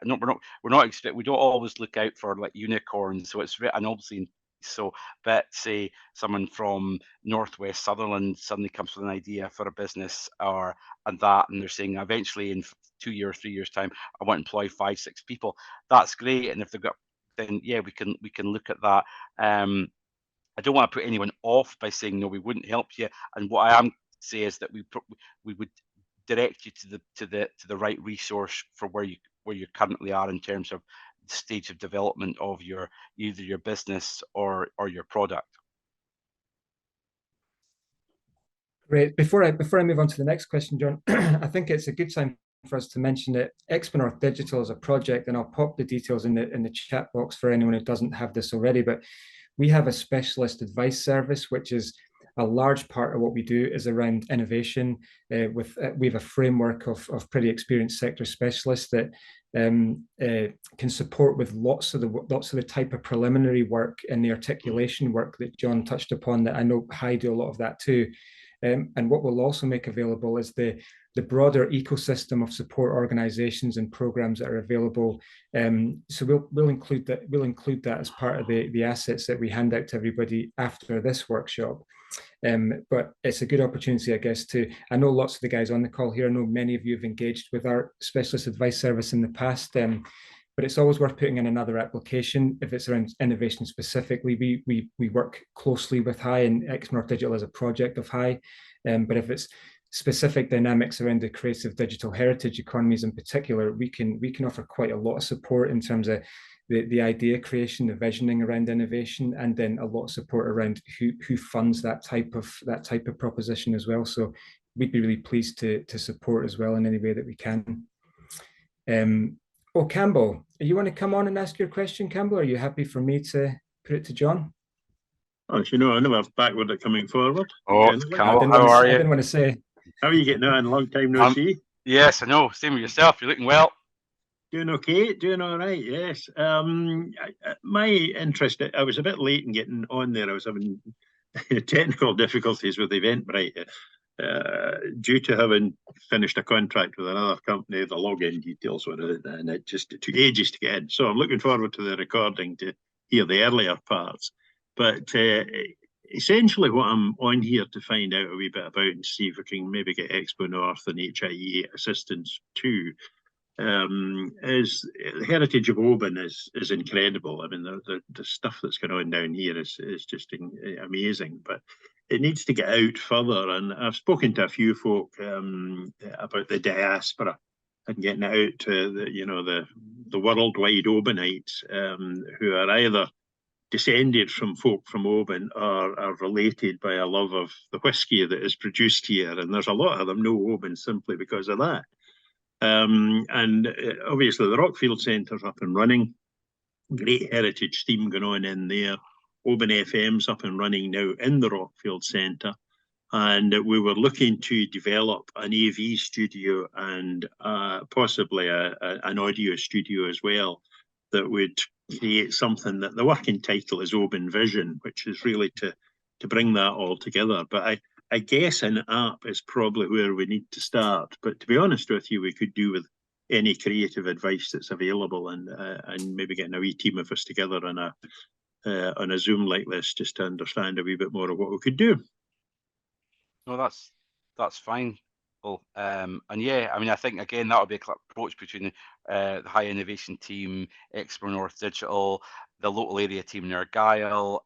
Speaker 3: no, we're not expect, we don't always look out for like unicorns. So it's, and obviously, so, but say someone from Northwest Sutherland suddenly comes with an idea for a business, and they're saying eventually in 2 years, 3 years time, I want to employ 5, 6 people. That's great. And if they've got, then yeah, we can look at that. I don't want to put anyone off by saying no, we wouldn't help you. And what I am say is that we would direct you to the right resource for where you currently are in terms of the stage of development of either your business or your product.
Speaker 2: Great. Before I move on to the next question, John, I think it's a good time for us to mention that Expo North Digital is a project, and I'll pop the details in the chat box for anyone who doesn't have this already. But we have a specialist advice service, which is a large part of what we do is around innovation. We have a framework of pretty experienced sector specialists that can support with lots of the type of preliminary work and the articulation work that John touched upon. That I know HIE do a lot of that too. And what we'll also make available is the broader ecosystem of support organizations and programs that are available. So we'll include that as part of the assets that we hand out to everybody after this workshop. But it's a good opportunity, I guess, I know lots of the guys on the call here, I know many of you have engaged with our specialist advice service in the past, but it's always worth putting in another application if it's around innovation specifically. We work closely with HIE, and Expo North Digital is a project of HIE. But if it's specific dynamics around the creative digital heritage economies in particular, we can offer quite a lot of support in terms of the idea creation, the visioning around innovation, and then a lot of support around who funds that type of proposition as well. So we'd be really pleased to support as well in any way that we can. Campbell, you want to come on and ask your question, Campbell? Are you happy for me to put it to John?
Speaker 5: Oh, I never backward at coming forward.
Speaker 3: Oh, Campbell, how are you?
Speaker 2: I didn't want to say.
Speaker 5: How are you getting on? Long time no see.
Speaker 3: Yes, I know. Same with yourself. You're looking well.
Speaker 5: Doing okay, doing all right, yes. My interest, I was a bit late in getting on there. I was having technical difficulties with Eventbrite. Due to having finished a contract with another company, the login details were out, and it took ages to get in. So I'm looking forward to the recording to hear the earlier parts. But essentially what I'm on here to find out a wee bit about and see if we can maybe get Expo North and HIE assistance too, is the heritage of Oban is incredible. I mean, the stuff that's going on down here is just amazing, but it needs to get out further. And I've spoken to a few folk about the diaspora and getting it out to the worldwide Obanites who are either descended from folk from Oban are related by a love of the whisky that is produced here, and there's a lot of them know Oban simply because of that. And obviously the Rockfield Centre's up and running. Great heritage theme going on in there. Oban FM's up and running now in the Rockfield Centre. And we were looking to develop an AV studio and possibly an audio studio as well that would create something that the working title is Oban Vision, which is really to bring that all together. But I guess an app is probably where we need to start. But to be honest with you, we could do with any creative advice that's available, and maybe getting a wee team of us together on a Zoom like this just to understand a wee bit more of what we could do.
Speaker 3: No, that's fine. Well, and yeah, I mean, I think again that would be a approach between the HIE innovation team, Expo North Digital, the local area team in Argyll,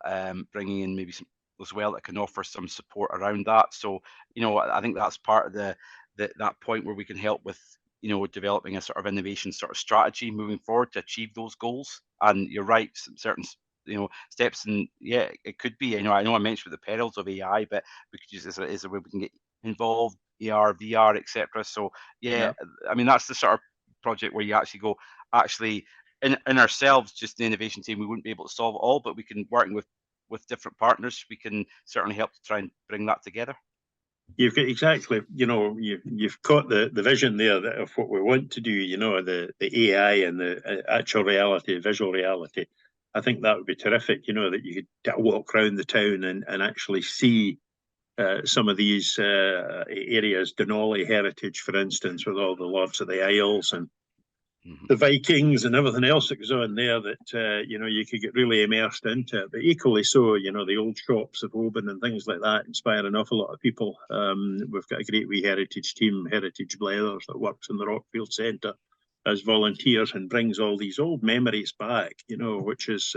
Speaker 3: bringing in maybe some as well that can offer some support around that. So, you know, I think that's part of that point where we can help with, you know, developing a sort of innovation sort of strategy moving forward to achieve those goals. And you're right, certain, you know, steps, and yeah, it could be, you know, I mentioned the perils of AI, but we could use this as a way we can get involved, AR, VR, etc. So yeah, I mean, that's the sort of project where you actually go, in ourselves, just the innovation team, we wouldn't be able to solve it all, but we can, working with different partners, we can certainly help to try and bring that together.
Speaker 5: You've got exactly, you know, you've caught the vision there of what we want to do, you know, the AI and the actual reality, visual reality. I think that would be terrific, you know, that you could walk around the town and actually see some of these areas, Denali heritage, for instance, with all the Lords of the Isles and the Vikings and everything else that goes on there, that, you know, you could get really immersed into it. But equally so, you know, the old shops of Oban and things like that inspire an awful lot of people. We've got a great wee heritage team, Heritage Blathers, that works in the Rockfield Centre as volunteers and brings all these old memories back, you know, which is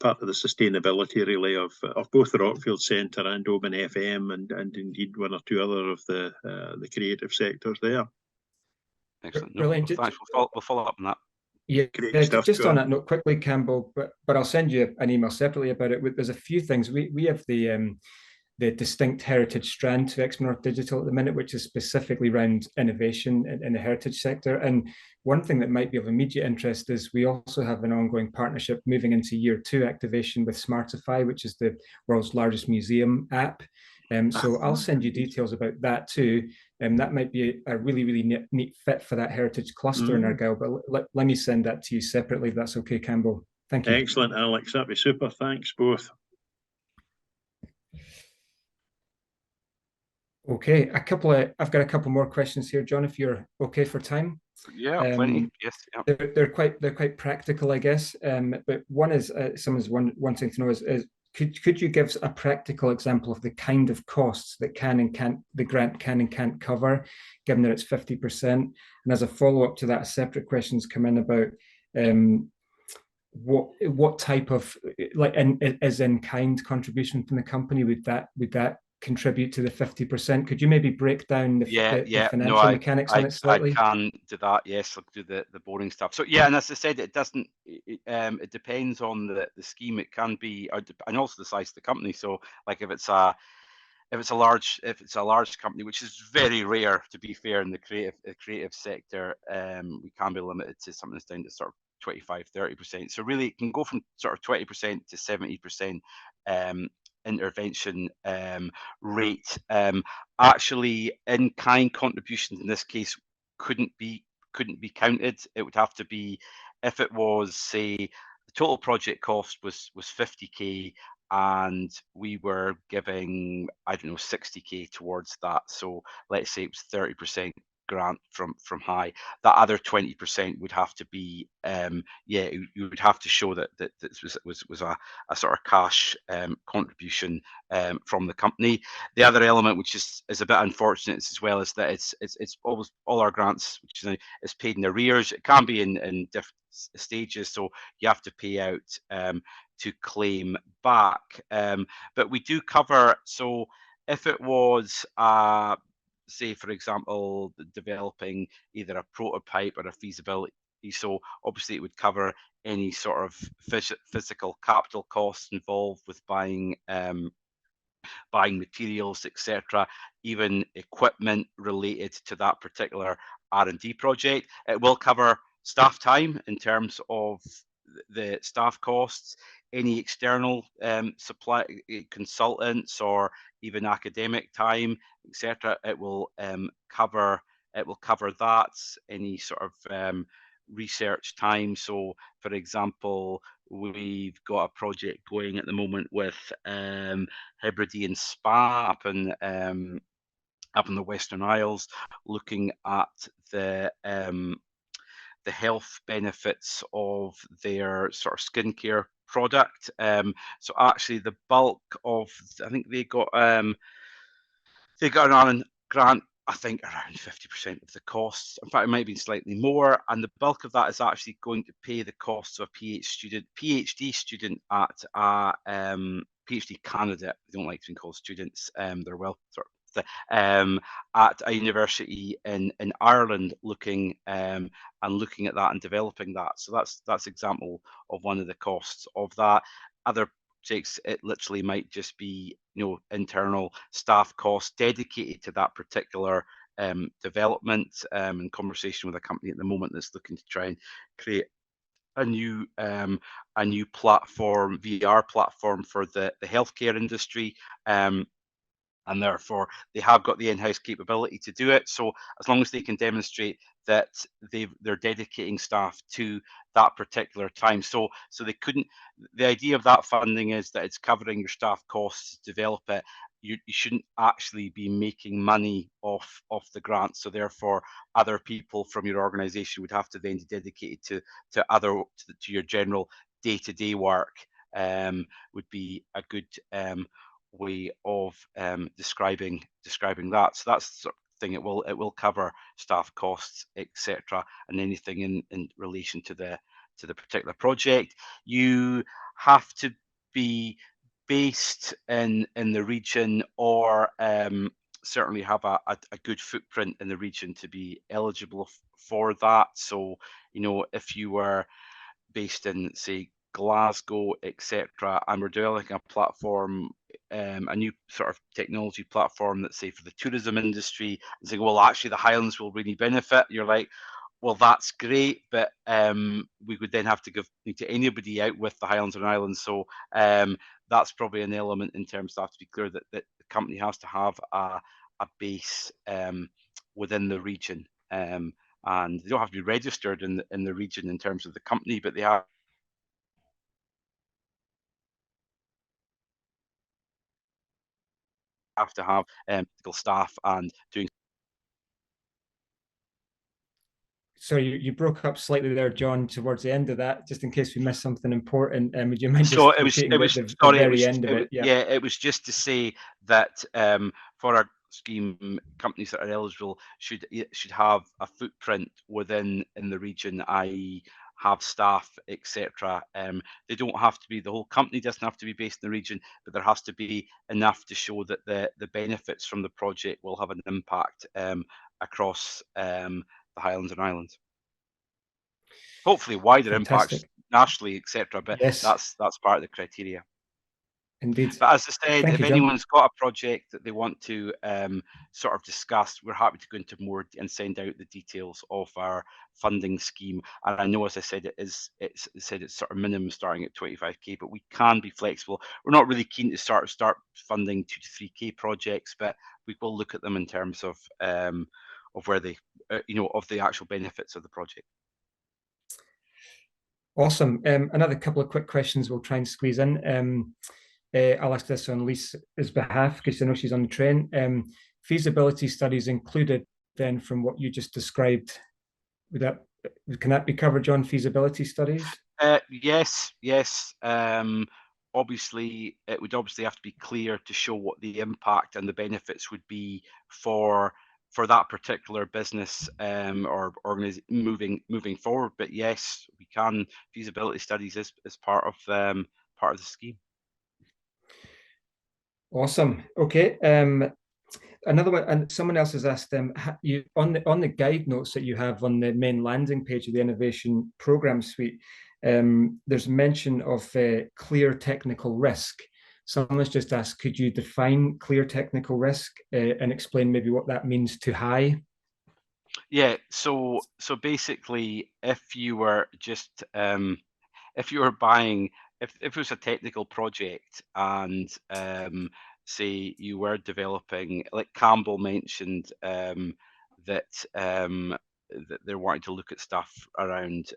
Speaker 5: part of the sustainability really of both the Rockfield Centre and Oban FM, and indeed one or two other of the creative sectors there.
Speaker 3: Excellent. No, well, thanks. We'll follow up on that.
Speaker 2: Yeah, just on that note quickly, Campbell, but I'll send you an email separately about it. There's a few things. We have the distinct heritage strand to Expo North Digital at the minute, which is specifically around innovation in the heritage sector. And one thing that might be of immediate interest is we also have an ongoing partnership moving into year 2 activation with Smartify, which is the world's largest museum app. So I'll send you details about that too. That might be a really, really neat fit for that heritage cluster in Argyll, but let me send that to you separately if that's okay, Campbell. Thank you.
Speaker 5: Excellent, Alex. That'd be super. Thanks, both.
Speaker 2: Okay, I've got a couple more questions here, John, if you're okay for time.
Speaker 3: Yeah, plenty. Yes. Yeah.
Speaker 2: They're quite practical, I guess. But one is someone's wanting to know is could you give a practical example of the kind of costs that the grant can and can't cover, given that it's 50%? And as a follow-up to that, separate questions come in about what type of in-kind contribution from the company would that contribute to the 50%? Could you maybe break down the financial mechanics on it slightly?
Speaker 3: I can do that. Yes, I'll do the boring stuff. So yeah, and as I said, it doesn't. It depends on the scheme. It can be, and also the size of the company. So like if it's a large company, which is very rare, to be fair, in the creative sector, we can be limited to something that's down to sort of 25-30%. So really, it can go from sort of 20% to 70%. Intervention rate. Actually, in-kind contributions in this case couldn't be counted. It would have to be, if it was, say, the total project cost was 50k and we were giving, I don't know, 60k towards that. So let's say it was 30% grant from HIE. That other 20% would have to be, you would have to show that this was a sort of cash contribution from the company. The other element, which is a bit unfortunate as well, is that it's always all our grants, which is paid in arrears. It can be in different stages, so you have to pay out to claim back. But we do cover. So if it was say, for example, developing either a prototype or a feasibility So obviously it would cover any sort of physical capital costs involved with buying materials, etc., even equipment related to that particular R&D project. It will cover staff time in terms of the staff costs, any external supply consultants or even academic time, etc. It will cover that, any sort of research time. So, for example, we've got a project going at the moment with Hebridean Spa up in the Western Isles, looking at the health benefits of their sort of skincare product. So actually, the bulk of, I think they got an Ireland grant, I think around 50% of the costs. In fact, it might have been slightly more. And the bulk of that is actually going to pay the costs of a PhD student at a PhD candidate. They don't like to be called students. They're well sort of at a university in Ireland, looking at that and developing that. So that's example of one of the costs of that. Other projects, it literally might just be internal staff costs dedicated to that particular development, in conversation with a company at the moment that's looking to try and create a new platform, VR platform for the healthcare industry. And therefore they have got the in-house capability to do it. So as long as they can demonstrate that they're dedicating staff to that particular time. So they couldn't, the idea of that funding is that it's covering your staff costs to develop it. You shouldn't actually be making money off the grant. So therefore other people from your organization would have to then be dedicated to your general day-to-day work. Would be a good way of describing that. So that's the sort of thing. It will cover staff costs, etc., and anything in relation to the particular project. You have to be based in the region, or certainly have a good footprint in the region to be eligible for that. So if you were based in, say, Glasgow, etc., and we're developing a platform, a new sort of technology platform that's, say, for the tourism industry, and saying, well, actually the Highlands will really benefit. You're like, well, that's great, but we would then have to give to anybody out with the Highlands and Islands. So that's probably an element in terms of, to be clear, that the company has to have a base within the region, and they don't have to be registered in the region in terms of the company, but they have to have staff and doing.
Speaker 2: So you broke up slightly there, John, towards the end of that, just in case we missed something important. Would you mind just repeating the very end of it?
Speaker 3: Yeah, it was just to say that for our scheme, companies that are eligible should have a footprint in the region, i.e. have staff, etc. They don't have to be, the whole company doesn't have to be based in the region, but there has to be enough to show that the benefits from the project will have an impact across the Highlands and Islands. Hopefully wider impacts nationally, etc. But yes, that's part of the criteria.
Speaker 2: Indeed.
Speaker 3: But as I said, if anyone's got a project that they want to sort of discuss, we're happy to go into more and send out the details of our funding scheme. And I know, as I said, it's sort of minimum starting at 25k, but we can be flexible. We're not really keen to start funding 2 to 3k projects, but we will look at them in terms of where they, of the actual benefits of the project.
Speaker 2: Awesome. Another couple of quick questions we'll try and squeeze in. I'll ask this on Lisa's behalf because I know she's on the train. Feasibility studies included then from what you just described. Can that be covered, John? Feasibility studies?
Speaker 3: Yes. Obviously, it would have to be clear to show what the impact and the benefits would be for that particular business or organization moving forward. But yes, we can. Feasibility studies is part of the scheme.
Speaker 2: Awesome. Okay. another one, and someone else has asked them, you on the guide notes that you have on the main landing page of the Innovation Program Suite, there's mention of clear technical risk. Someone's just asked, could you define clear technical risk and explain maybe what that means to HIE?
Speaker 3: Yeah, so basically, if you were just if you were buying, if it was a technical project and say you were developing, like Campbell mentioned, that they're wanting to look at stuff around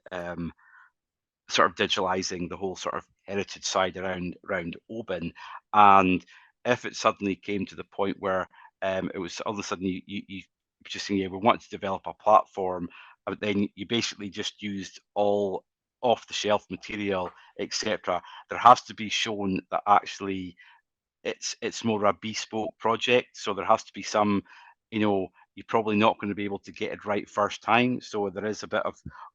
Speaker 3: sort of digitalizing the whole sort of heritage side around Oban, and if it suddenly came to the point where it was all of a sudden you just saying, yeah, we want to develop a platform, but then you basically just used all off-the-shelf material, etc. There has to be shown that actually it's more a bespoke project, so there has to be some, you're probably not going to be able to get it right first time, so there is a bit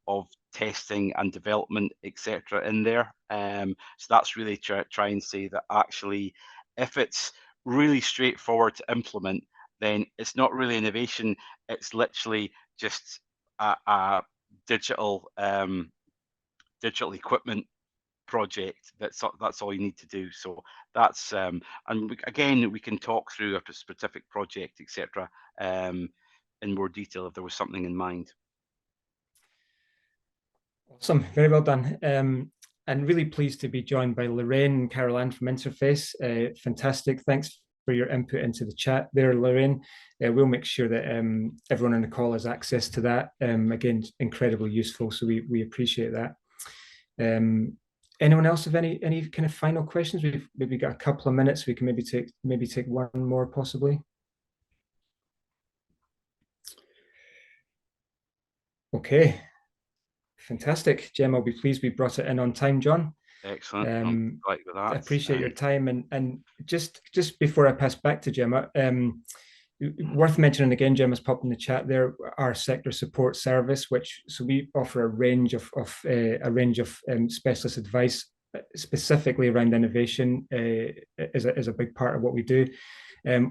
Speaker 3: of testing and development, etc. in there. So that's really try and say that actually, if it's really straightforward to implement, then it's not really innovation. It's literally just a digital equipment project. That's all you need to do. So that's again, we can talk through a specific project, etc. In more detail if there was something in mind.
Speaker 2: Awesome, very well done. And really pleased to be joined by Lorraine and Caroline from Interface. Fantastic. Thanks for your input into the chat there, Lorraine. We'll make sure that everyone on the call has access to that. Again, incredibly useful, so we appreciate that. Anyone else have any kind of final questions? We've maybe got a couple of minutes. We can maybe take one more possibly. Okay. Fantastic, Gemma. I'll be pleased we brought it in on time, John.
Speaker 3: Excellent. I'm glad with that.
Speaker 2: I appreciate your time, and just before I pass back to Gemma, worth mentioning again, Gemma's popped in the chat there, our sector support service, so we offer a range of specialist advice specifically around innovation is a big part of what we do.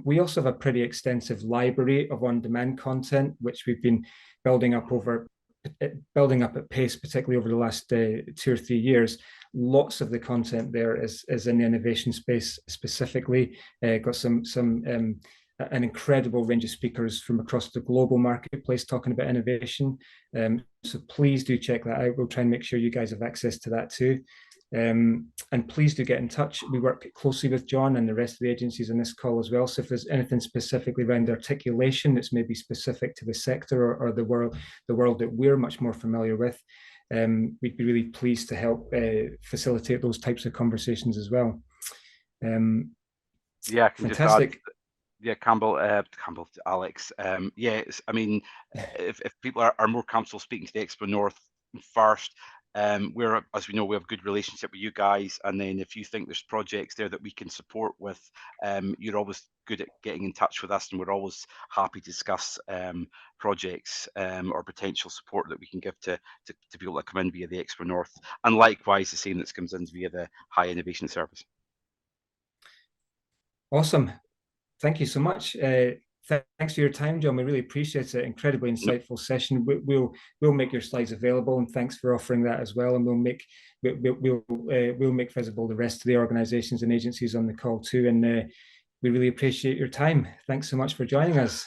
Speaker 2: We also have a pretty extensive library of on-demand content, which we've been building up at pace, particularly over the last 2 or 3 years. Lots of the content there is in the innovation space specifically. Got an incredible range of speakers from across the global marketplace talking about innovation. So please do check that out. We'll try and make sure you guys have access to that too. And please do get in touch. We work closely with John and the rest of the agencies on this call as well. So if there's anything specifically around articulation that's maybe specific to the sector or the world that we're much more familiar with, we'd be really pleased to help facilitate those types of conversations as well.
Speaker 3: Yeah, I can
Speaker 2: fantastic.
Speaker 3: Just add, yeah, Campbell, Alex. Yeah, I mean, if people are more comfortable speaking to the Expo North first, we're, as we know, we have a good relationship with you guys, and then if you think there's projects there that we can support with, you're always good at getting in touch with us, and we're always happy to discuss projects or potential support that we can give to people that come in via the Expo North, and likewise the same that comes in via the HIE Innovation Service.
Speaker 2: Awesome. Thank you so much. Thanks for your time, John. We really appreciate it. Incredibly insightful session. We'll make your slides available, and thanks for offering that as well. And we'll make visible the rest of the organisations and agencies on the call too. And we really appreciate your time. Thanks so much for joining us.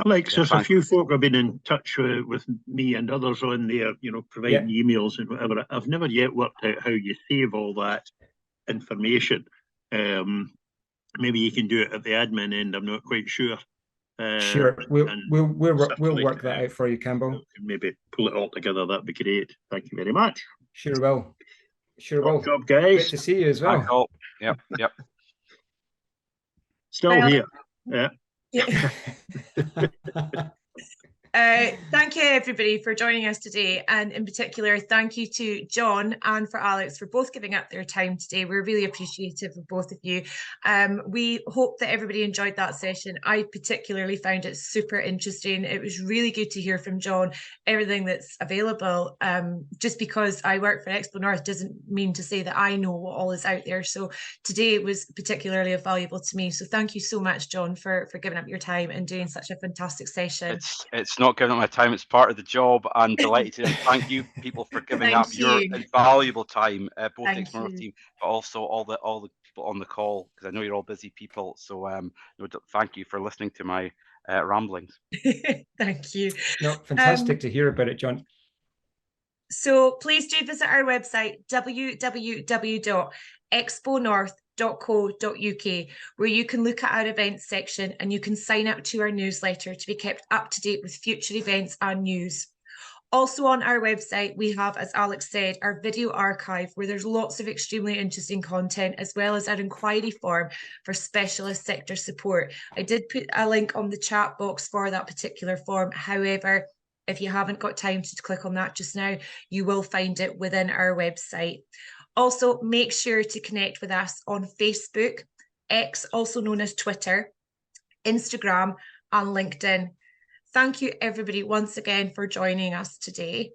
Speaker 5: Alex, there's a few folk have been in touch with me and others on there, providing emails and whatever. I've never yet worked out how you save all that information. Maybe you can do it at the admin end. I'm not quite sure.
Speaker 2: Sure, we'll work that out for you, Campbell.
Speaker 5: Maybe pull it all together. That'd be great. Thank you very much.
Speaker 2: Sure will. Sure will.
Speaker 5: Good job, guys.
Speaker 2: Great to see you as well.
Speaker 3: Yep.
Speaker 5: Still here. Yeah.
Speaker 1: Thank you, everybody, for joining us today. And in particular, thank you to John and for Alex for both giving up their time today. We're really appreciative of both of you. We hope that everybody enjoyed that session. I particularly found it super interesting. It was really good to hear from John everything that's available. Just because I work for Expo North doesn't mean to say that I know what all is out there. So today it was particularly valuable to me. So thank you so much, John, for giving up your time and doing such a fantastic session.
Speaker 3: It's not giving up my time, it's part of the job, and delighted to thank you people for giving up your invaluable time, both the Expo North team, but also all the people on the call, because I know you're all busy people. So thank you for listening to my ramblings.
Speaker 1: Thank you.
Speaker 2: No, fantastic to hear about it, John.
Speaker 1: So please do visit our website, www.exponorth.co.uk, where you can look at our events section and you can sign up to our newsletter to be kept up to date with future events and news. Also on our website, we have, as Alex said, our video archive, where there's lots of extremely interesting content, as well as our inquiry form for specialist sector support. I did put a link on the chat box for that particular form. However, if you haven't got time to click on that just now, you will find it within our website. Also, make sure to connect with us on Facebook, X, also known as Twitter, Instagram, and LinkedIn. Thank you, everybody, once again for joining us today.